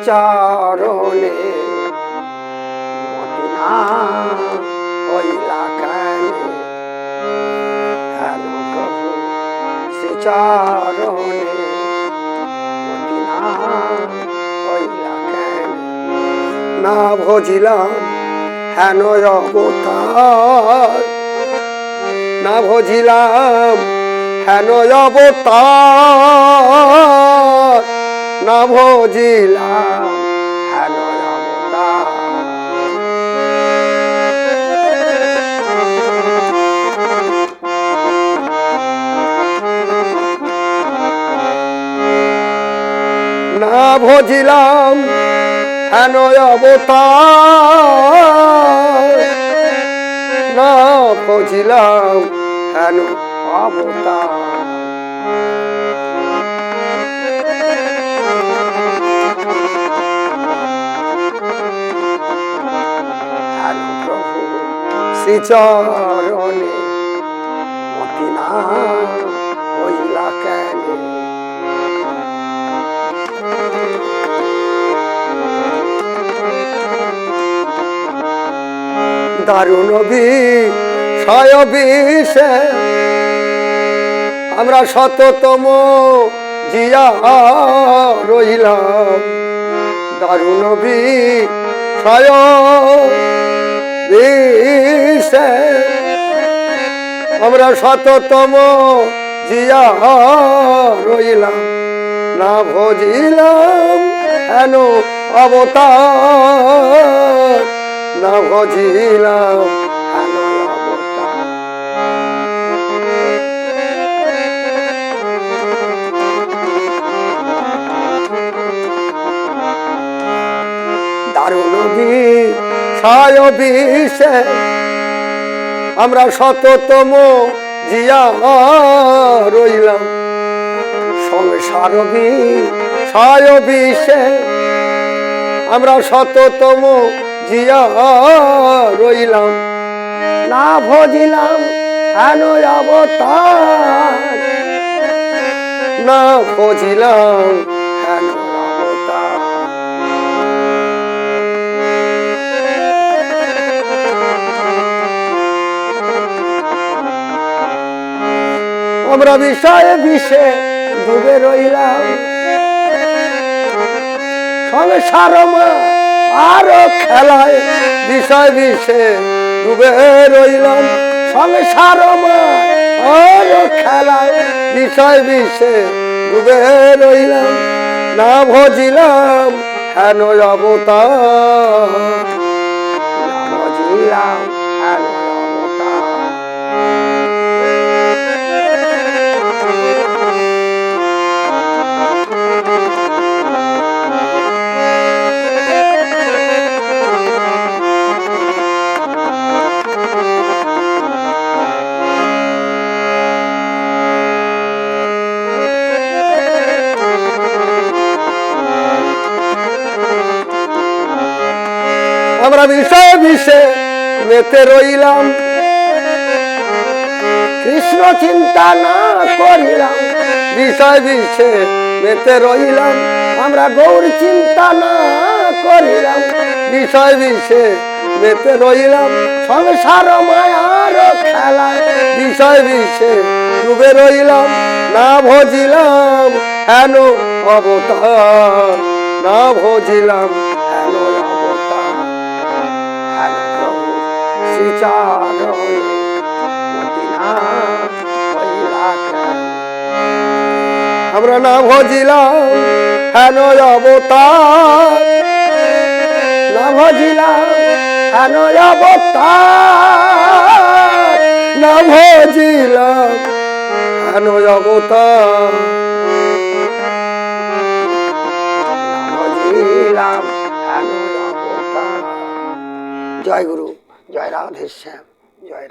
শ্রীচরণে মতি না হইলা কেন হেন প্রভু শ্রীচরণে মতি না হইলা কেন না ভজিলাম হেন অবতার না ভজিলাম হেন অবতার না ভজিলাম হেন অবতার না ভজিলাম হেন অবতার না ভজিলাম হেন অবতার হেন প্রভু শ্রীচরণে মতি না হইলা কেন দারুণ বিষয় বিষে আমরা শততম জিয়া রইলাম দারুণ বিষয় বিষে আমরা শততম জিয়া রইলাম না ভজিলাম হেন অবতার না ভজিলাম হেন অবতার দারুণ বিষয় বিষে আমরা শততম জিয়া রইলাম সংসার বিষয় বিষে আমরা শততম জিয়া রইলাম না ভজিলাম হেন অবতার না ভজিলাম হেন অবতার আমরা বিষয়ে বিষে ডুবে রইলাম সংসার আরো খেলায় বিষয় বিষে ডুবে রইলাম সংসার আরো খেলায় বিষয় বিষে ডুবে রইলাম না ভজিলাম হেন অবতার না ভজিলাম হেন অবতার আমরা বিষয়ে বিষে মেতে রইলাম কৃষ্ণ চিন্তা না করিলাম বিষয় বিষে মেতে রইলাম আমরা গৌর চিন্তা না করিলাম বিষয় বিষে মেতে রইলাম সংসার মায়ার খেলায় বিষয় বিষে ডুবে রইলাম না ভজিলাম হেন অবতার না ভজিলাম হেন অবতার হেন প্রভু শ্রীচরণে মতি না হইলা কেন আমরা না ভজিলাম হেন অবতার না ভজিলাম হেন অবতার না ভজিলাম হেন অবতার না ভজিলাম হেন অবতার। জয় গুরু, জয় রাধেশ্যাম, জয় রাধে।